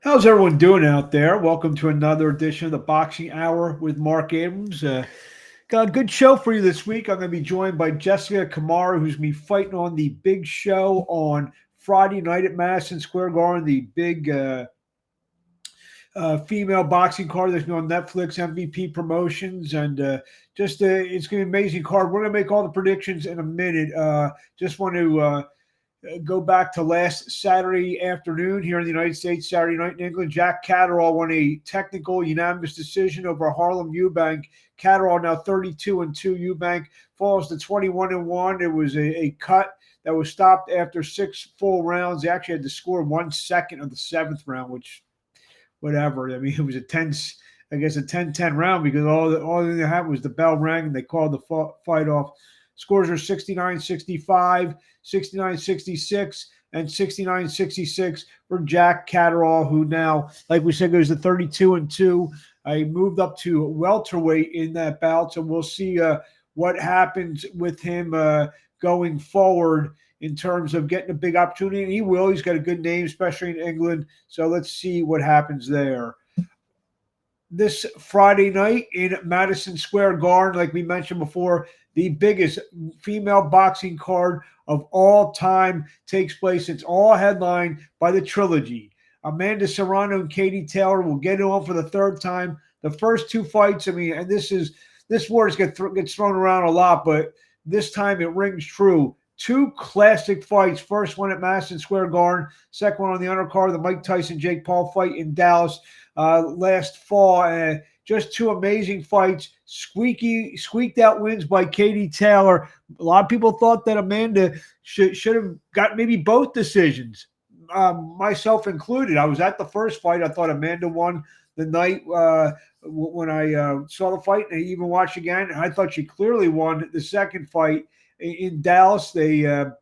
How's everyone doing out there? Welcome to another edition of the Boxing Hour with Marc Abrams. Got a good show for you this week. I'm going to be joined by Jessica Camara, who's going to be fighting on the big show on Friday night at Madison Square Garden, the big female boxing card that's going to be on Netflix, MVP Promotions, and it's going to be an amazing card. We're going to make all the predictions in a minute. Just want to go back to last Saturday afternoon here in the United States, Saturday night in England. Jack Catterall won a technical unanimous decision over Harlem Eubank. Catterall now 32-2. Eubank falls to 21-1. It was a cut that was stopped after 6 full rounds. They actually had to score 1 second of the 7th round, which whatever. I mean, it was a 10-10 round because all thing that happened was the bell rang and they called the fight off. Scores are 69-65, 69-66, and 69-66 for Jack Catterall, who now, like we said, goes to 32-2. I moved up to welterweight in that bout, so we'll see what happens with him going forward in terms of getting a big opportunity. And he will. He's got a good name, especially in England. So let's see what happens there. This Friday night in Madison Square Garden, like we mentioned before, the biggest female boxing card of all time takes place. It's all headlined by the trilogy. Amanda Serrano and Katie Taylor will get it on for the 3rd time. The first 2 fights, I mean, and this word gets thrown around a lot, but this time it rings true. 2 classic fights. First one at Madison Square Garden. Second one on the undercard, the Mike Tyson-Jake Paul fight in Dallas last fall. Just 2 amazing fights. Squeaked out wins by Katie Taylor. A lot of people thought that Amanda should have got maybe both decisions, myself included. I was at the first fight. I thought Amanda won the night when I saw the fight, and I even watched again. I thought she clearly won the second fight in Dallas. The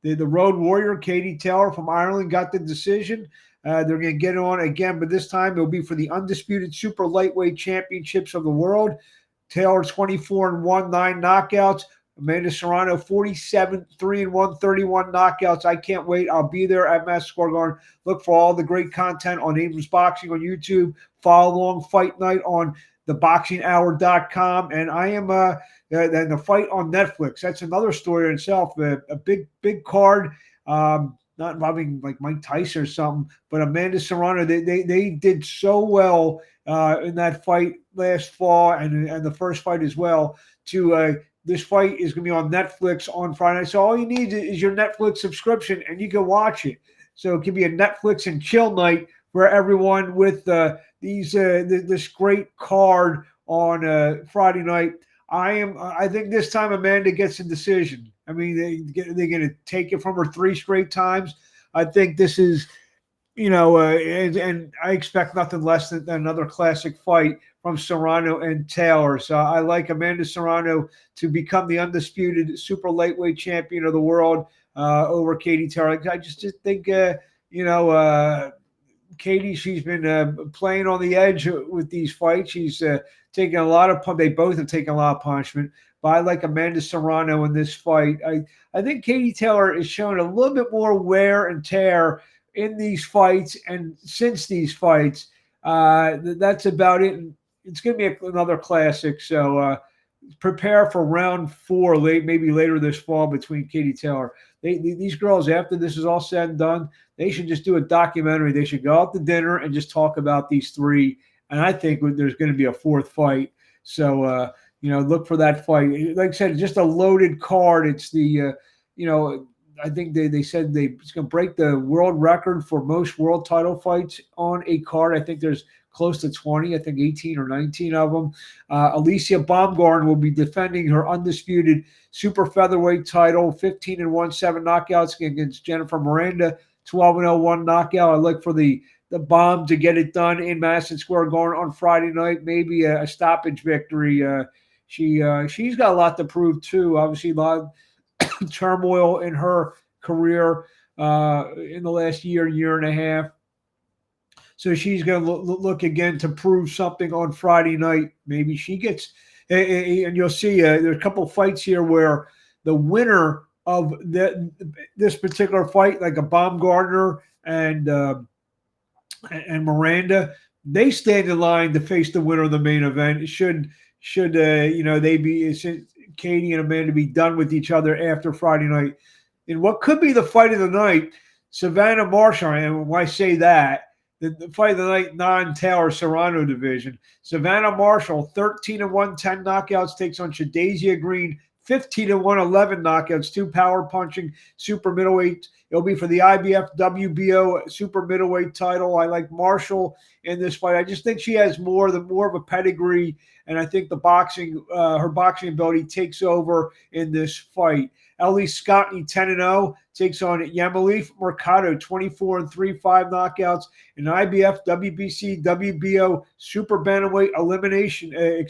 Road Warrior, Katie Taylor from Ireland, got the decision. They're going to get it on again, but this time it'll be for the undisputed super lightweight championships of the world. Taylor 24-1, 9 knockouts. Amanda Serrano 47-3-1, 31 knockouts. I can't wait. I'll be there at Madison Square Garden. Look for all the great content on Abrams Boxing on YouTube. Follow along Fight Night on theboxinghour.com. And I am and the fight on Netflix. That's another story in itself. A big card. Not involving like Mike Tyson or something, but Amanda Serrano, they did so well in that fight last fall and the first fight as well. This fight is going to be on Netflix on Friday night. So all you need is your Netflix subscription, and you can watch it. So it can be a Netflix and chill night for everyone with this great card on Friday night. I think this time Amanda gets a decision. I mean, they're going to take it from her 3 straight times. I think this is, and I expect nothing less than another classic fight from Serrano and Taylor. So I like Amanda Serrano to become the undisputed super lightweight champion of the world over Katie Taylor. I just think, Katie, she's been playing on the edge with these fights. She's taken a lot of they both have taken a lot of punishment. But I like Amanda Serrano in this fight. I think Katie Taylor is showing a little bit more wear and tear in these fights, and since these fights, that's about it. And it's going to be another classic. So prepare for round 4, maybe later this fall between Katie Taylor. These girls, after this is all said and done, they should just do a documentary. They should go out to dinner and just talk about these 3. And I think there's going to be a 4th fight. So, look for that fight. Like I said, just a loaded card. It's the, I think they said it's going to break the world record for most world title fights on a card. I think there's close to 20. I think 18 or 19 of them. Alicia Baumgarten will be defending her undisputed super featherweight title, 15-1, 7 knockouts against Jennifer Miranda, 12-0, 1 knockout. I look for the Bomb to get it done in Madison Square Garden on Friday night, maybe a stoppage victory. She's got a lot to prove too. Obviously, a lot of turmoil in her career in the last year and a half. So she's going to look again to prove something on Friday night. Maybe she gets, and you'll see there's a couple of fights here where the winner of this particular fight, like a Baumgartner and and Miranda, they stand in line to face the winner of the main event. Should they be Katie and Amanda be done with each other after Friday night in what could be the fight of the night? Savannah Marshall, and why say that? The fight of the night, non-Taylor Serrano division. Savannah Marshall, 13-1, 10 knockouts, takes on Shadazia Green, 15-1, 11 knockouts, 2 power punching super middleweight. It'll be for the IBF WBO super middleweight title. I like Marshall in this fight. I just think she has more of a pedigree, and I think her boxing ability takes over in this fight. Ellie Scottney, 10-0, takes on Yemalif Mercado, 24-3, 5 knockouts. An IBF, WBC, WBO super bantamweight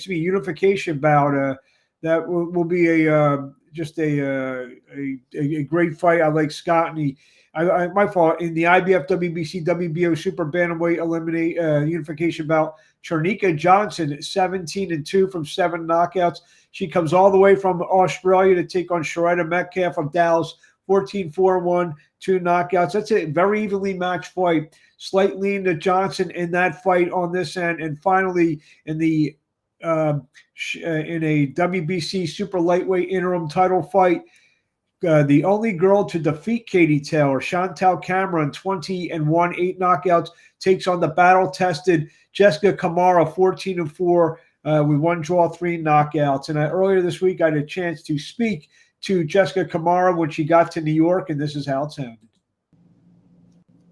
unification bout. That will be just a great fight. I like Scottney. My fault. In the IBF, WBC, WBO super bantamweight unification bout, Chernika Johnson, 17-2 from 7 knockouts. She comes all the way from Australia to take on Sharita Metcalf of Dallas, 14-4-1, 2 knockouts. That's a very evenly matched fight. Slight lean to Johnson in that fight on this end. And finally, in a WBC super lightweight interim title fight, the only girl to defeat Katie Taylor, Chantelle Cameron, 20-1, 8 knockouts, takes on the battle-tested Jessica Camara, 14-4. We 1 draw, 3 knockouts. And earlier this week, I had a chance to speak to Jessica Camara when she got to New York, and this is how it sounded.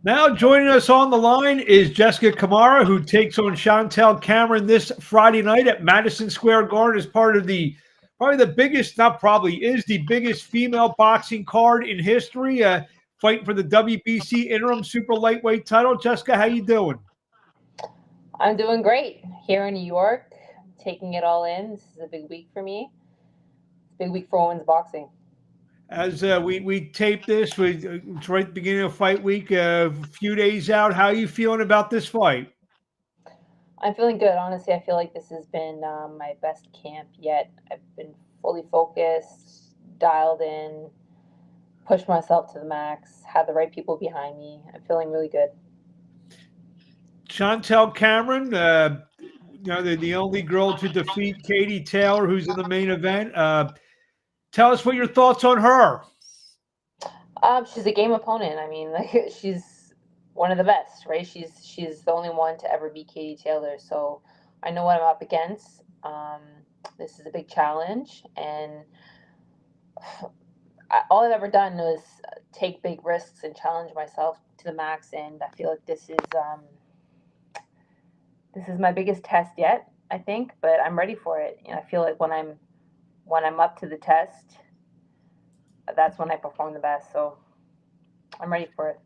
Now joining us on the line is Jessica Camara, who takes on Chantelle Cameron this Friday night at Madison Square Garden as part of the biggest female boxing card in history, fighting for the WBC interim super lightweight title. Jessica, how you doing? I'm doing great here in New York, taking it all in. This is a big week for me. It's a big week for women's boxing. As we tape this, it's right at the beginning of fight week, a few days out. How are you feeling about this fight? I'm feeling good. Honestly, I feel like this has been my best camp yet. I've been fully focused, dialed in, pushed myself to the max, had the right people behind me. I'm feeling really good. Chantelle Cameron, the only girl to defeat Katie Taylor, who's in the main event. Tell us what your thoughts on her. She's a game opponent. I mean, like, she's one of the best, right? She's the only one to ever beat Katie Taylor, so I know what I'm up against. This is a big challenge, and all I've ever done was take big risks and challenge myself to the max, and I feel like this is my biggest test yet, I think, but I'm ready for it. I feel like when I'm up to the test, that's when I perform the best. So I'm ready for it.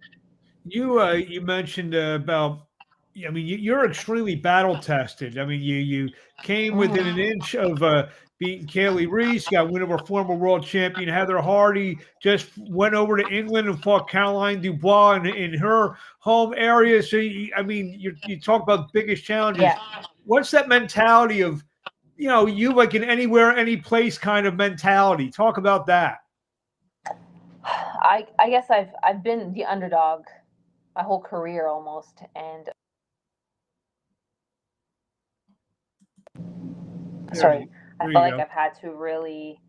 You mentioned about, I mean, you're extremely battle tested. I mean, you came within an inch of beating Kaylee Reese, got win over former world champion Heather Hardy, just went over to England and fought Caroline Dubois in her home area. So, you talk about the biggest challenges. Yeah. What's that mentality of, you like in anywhere, any place kind of mentality? Talk about that. I guess I've been the underdog my whole career almost, and I feel like I've had to really,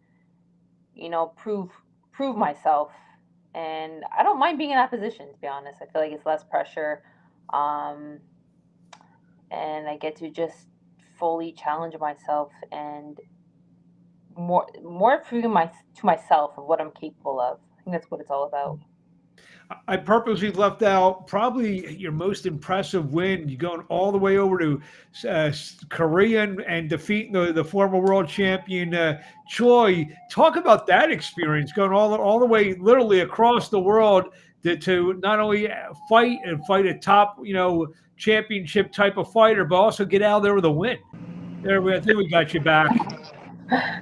prove myself, and I don't mind being in that position, to be honest. I feel like it's less pressure, and I get to just fully challenge myself and more proving to myself of what I'm capable of. I think that's what it's all about. I purposely left out probably your most impressive win. You're going all the way over to Korea and defeating the former world champion Choi. Talk about that experience, going all the way, literally across the world to not only fight a top championship type of fighter, but also get out there with a win. There, I think we got you back.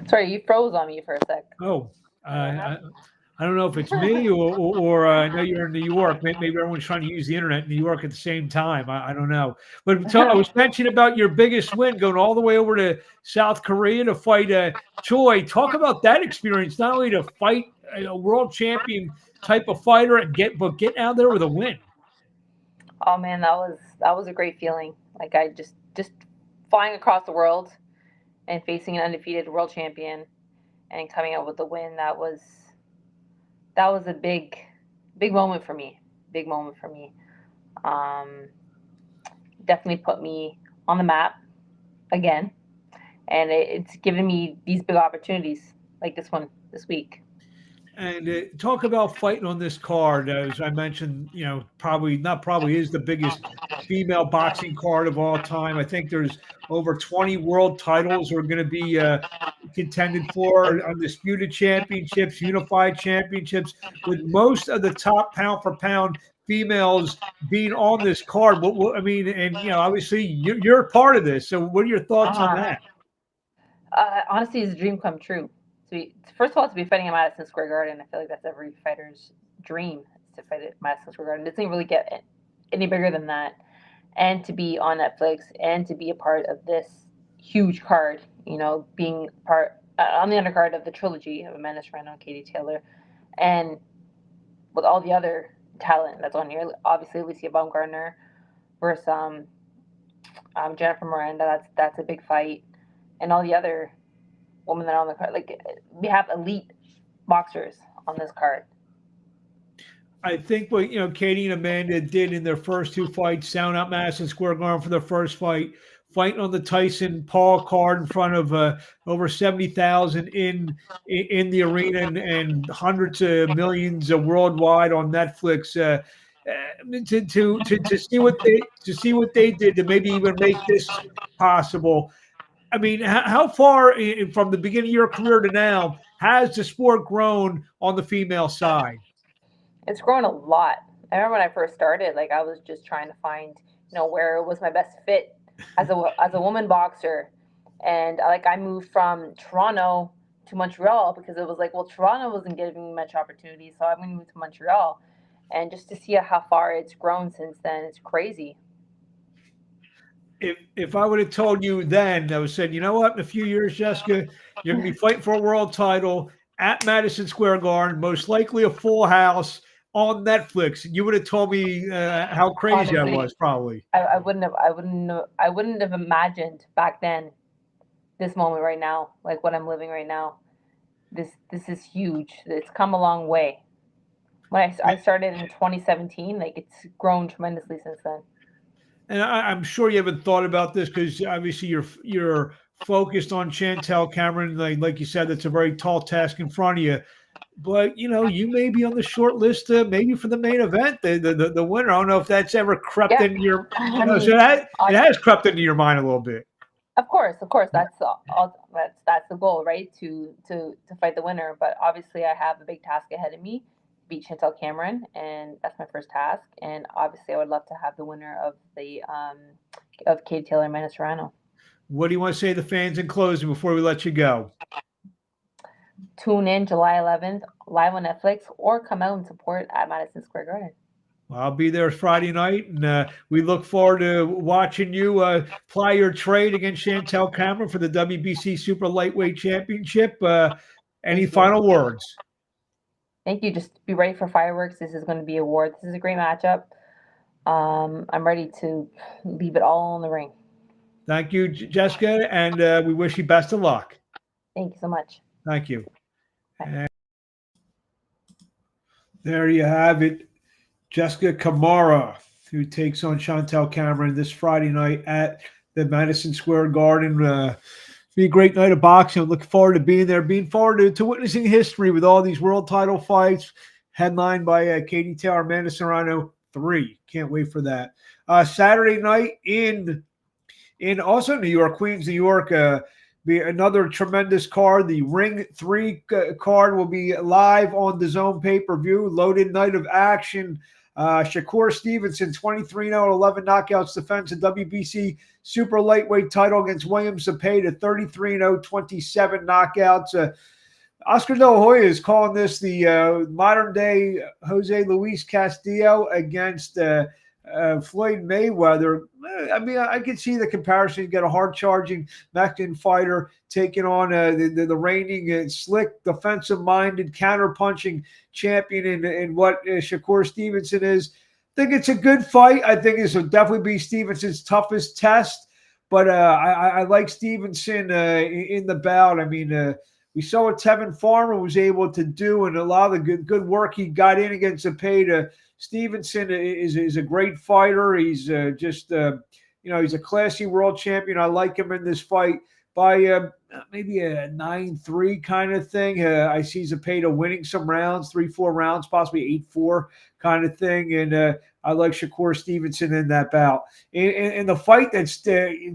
Sorry, you froze on me for a sec. Oh. I don't know if it's me or I know you're in New York. Maybe everyone's trying to use the internet in New York at the same time. I don't know. But I was mentioning about your biggest win, going all the way over to South Korea to fight Choi. Talk about that experience, not only to fight a world champion type of fighter, but get out there with a win. Oh man, that was a great feeling. Like I just flying across the world and facing an undefeated world champion and coming out with the win. That was a big moment for me. Big moment for me. Um, Definitely put me on the map again, and it's given me these big opportunities like this one this week. And talk about fighting on this card. As I mentioned, probably not probably is the biggest female boxing card of all time. I think there's over 20 world titles are going to be contended for, undisputed championships, unified championships, with most of the top pound for pound females being on this card. I mean, and obviously you're a part of this. So, what are your thoughts on Uh-huh. that? Honestly, it's a dream come true. First of all, to be fighting at Madison Square Garden, I feel like that's every fighter's dream is to fight at Madison Square Garden. It doesn't really get any bigger than that. And to be on Netflix and to be a part of this huge card, being part on the undercard of the trilogy of Amanda Serrano and Katie Taylor, and with all the other talent that's on here, obviously Alicia Baumgartner versus Jennifer Miranda. That's a big fight, and all the other women that are on the card. Like we have elite boxers on this card. I think what Katie and Amanda did in their first two fights, sound out Madison Square Garden for their first fight, fighting on the Tyson Paul card in front of over 70,000 in the arena and hundreds of millions worldwide on Netflix. To see what they did to maybe even make this possible. I mean, how far from the beginning of your career to now has the sport grown on the female side? It's grown a lot. I remember when I first started, like I was just trying to find, where was my best fit as a woman boxer, and like I moved from Toronto to Montreal because it was like, well, Toronto wasn't giving me much opportunity, so I'm going to move to Montreal, and just to see how far it's grown since then, it's crazy. If I would have told you then, I would have said, you know what, in a few years, Jessica, you're going to be fighting for a world title at Madison Square Garden, most likely a full house on Netflix. You would have told me how crazy I Honestly, was, probably. I wouldn't have imagined back then this moment right now, like what I'm living right now. This is huge. It's come a long way. When I started in 2017, like it's grown tremendously since then. And I'm sure you haven't thought about this because obviously you're focused on Chantelle Cameron. Like you said, that's a very tall task in front of you. But you may be on the short list, maybe for the main event, the winner. I don't know if that's ever crept Yeah, into your, I mean, so it on, has crept into your mind a little bit. of course, that's the goal, right? To fight the winner. But obviously, I have a big task ahead of me, beat Chantelle Cameron, and that's my first task. And obviously, I would love to have the winner of Katie Taylor and Amanda Serrano. What do you want to say to the fans in closing before we let you go? Tune in July 11th live on Netflix, or come out and support at Madison Square Garden. Well, I'll be there Friday night, and we look forward to watching you ply your trade against Chantelle Cameron for the WBC Super Lightweight Championship. Any Thank you. final words? Thank you. Just be ready for fireworks. This is going to be a war. This is a great matchup. I'm ready to leave it all in the ring. Thank you, Jessica, and we wish you best of luck. Thank you so much. Thank you. Bye. There you have it. Jessica Camara, who takes on Chantelle Cameron this Friday night at the Madison Square Garden. Be a great night of boxing. I'm looking forward to being there, being forward to witnessing history with all these world title fights, headlined by Katie Taylor, Amanda Serrano 3. Can't wait for that. Saturday night in also New York, Queens, New York. Be another tremendous card. The Ring 3 card will be live on the Zone pay-per-view. Loaded night of action. Shakur Stevenson, 23-0, 11 knockouts, defends the WBC Super Lightweight title against William Zepeda, 33-0, 27 knockouts. Oscar De La Hoya is calling this the modern-day Jose Luis Castillo against Floyd Mayweather. I mean, I can see the comparison. You got a hard-charging Mexican fighter taking on the reigning slick, defensive-minded, counter-punching champion in what Shakur Stevenson is. think it's a good fight. I think this will definitely be Stevenson's toughest test. But I like Stevenson in the bout. I mean, we saw what Tevin Farmer was able to do, and a lot of the good work he got in against Zepeda. Stevenson is a great fighter. He's just he's a classy world champion. I like him in this fight by maybe a 9-3 kind of thing. I see Zepeda winning some rounds, 3-4 rounds, possibly 8-4 kind of thing, and I like Shakur Stevenson in that bout. In the fight that's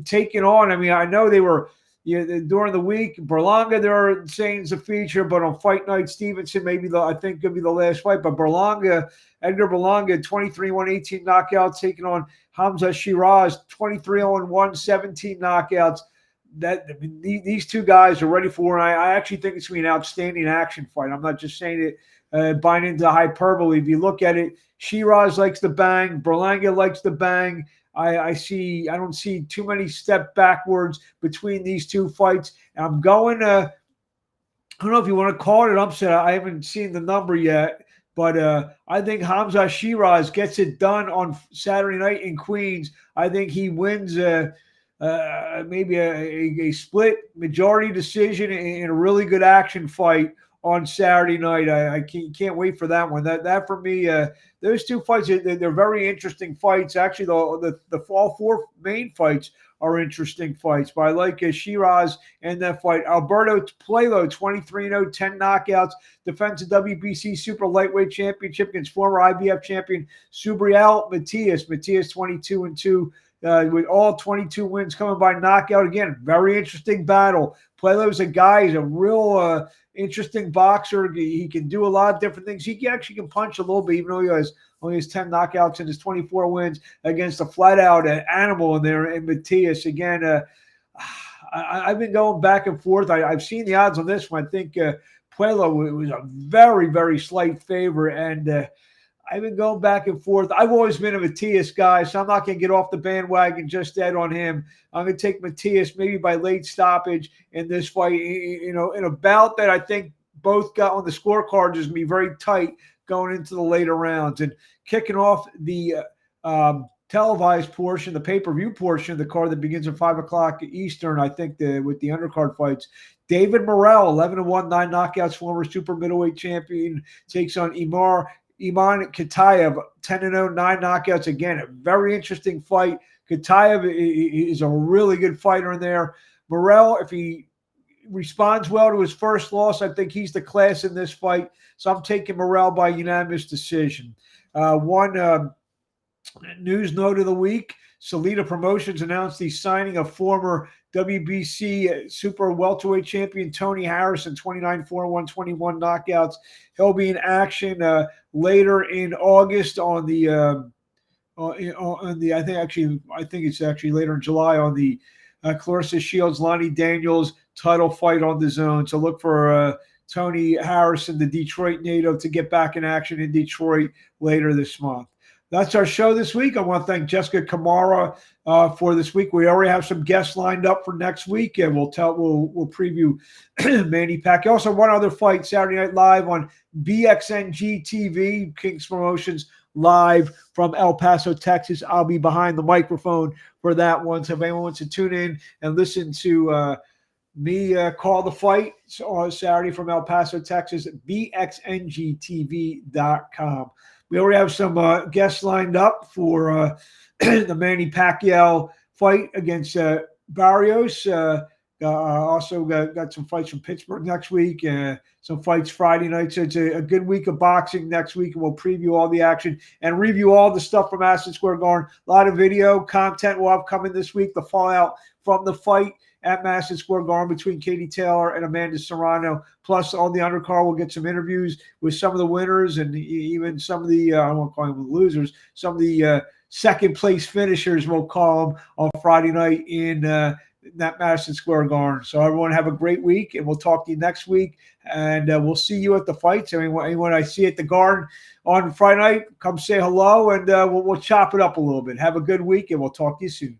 taken on, I mean, I know they were during the week, Berlanga, they're saying is a feature, but on fight night, Stevenson I think could be the last fight. But Edgar Berlanga, 23-1, 18 knockouts, taking on Hamza Sheeraz, 23-1, 17 knockouts. These two guys are ready for, and I actually think it's going to be an outstanding action fight. I'm not just saying it buying into hyperbole. If you look at it, Sheeraz likes the bang, Berlanga likes the bang. I don't see too many step backwards between these two fights. And I'm going I don't know if you want to call it an upset. I haven't seen the number yet, but I think Hamza Sheeraz gets it done on Saturday night in Queens. I think he wins maybe a split majority decision in a really good action fight on Saturday night. I can't wait for that one. That for me, those two fights, they're very interesting fights. Actually, the all four main fights are interesting fights. But I like Sheeraz in that fight. Alberto Puello, 23-0, 10 knockouts, defends the WBC Super Lightweight Championship against former IBF champion Subriel Matias. Matias 22-2. With all 22 wins coming by knockout. Again, very interesting battle. Puello's a guy, he's a real interesting boxer. He can do a lot of different things. He actually can punch a little bit, even though he only has 10 knockouts in his 24 wins against a flat-out animal in there in Matias. Again, I've been going back and forth. I've seen the odds on this one. I think Puello was a very, very slight favorite, and I've been going back and forth. I've always been a Matias guy, so I'm not going to get off the bandwagon just dead on him. I'm going to take Matias maybe by late stoppage in this fight, in a bout that I think both got on the scorecard is going to be very tight going into the later rounds. And kicking off the televised portion, the pay-per-view portion of the card that begins at 5 o'clock Eastern, I think with the undercard fights, David Morrell, 11-1, 9 knockouts, former super middleweight champion, takes on Iman Kitaev, 10-0, 9 knockouts. Again, a very interesting fight. Kitaev is a really good fighter in there. Morrell, if he responds well to his first loss, I think he's the class in this fight. So I'm taking Morrell by unanimous decision. One news note of the week, Salida Promotions announced the signing of former WBC super welterweight champion Tony Harrison, 29-4, 121 knockouts. He'll be in action later in August on the I think it's actually later in July on the Clarissa Shields Lonnie Daniels title fight on the Zone. So look for Tony Harrison, the Detroit native, to get back in action in Detroit later this month. That's our show this week. I want to thank Jessica Camara for this week. We already have some guests lined up for next week, and we'll preview Manny Pacquiao. Also, one other fight Saturday Night Live on BXNG TV, Kings Promotions live from El Paso, Texas. I'll be behind the microphone for that one. So if anyone wants to tune in and listen to me call the fight on Saturday from El Paso, Texas, bxngtv.com. We already have some guests lined up for the Manny Pacquiao fight against Barrios. Also got some fights from Pittsburgh next week, some fights Friday night. So it's a good week of boxing next week, and we'll preview all the action and review all the stuff from Madison Square Garden. A lot of video content we'll have coming this week, the fallout from the fight at Madison Square Garden between Katie Taylor and Amanda Serrano. Plus, on the undercard, we'll get some interviews with some of the winners and even some of the, I won't call them losers, some of the second-place finishers, we'll call them, on Friday night in that Madison Square Garden. So everyone have a great week, and we'll talk to you next week. And we'll see you at the fights. I mean, anyone I see at the Garden on Friday night, come say hello, and we'll chop it up a little bit. Have a good week, and we'll talk to you soon.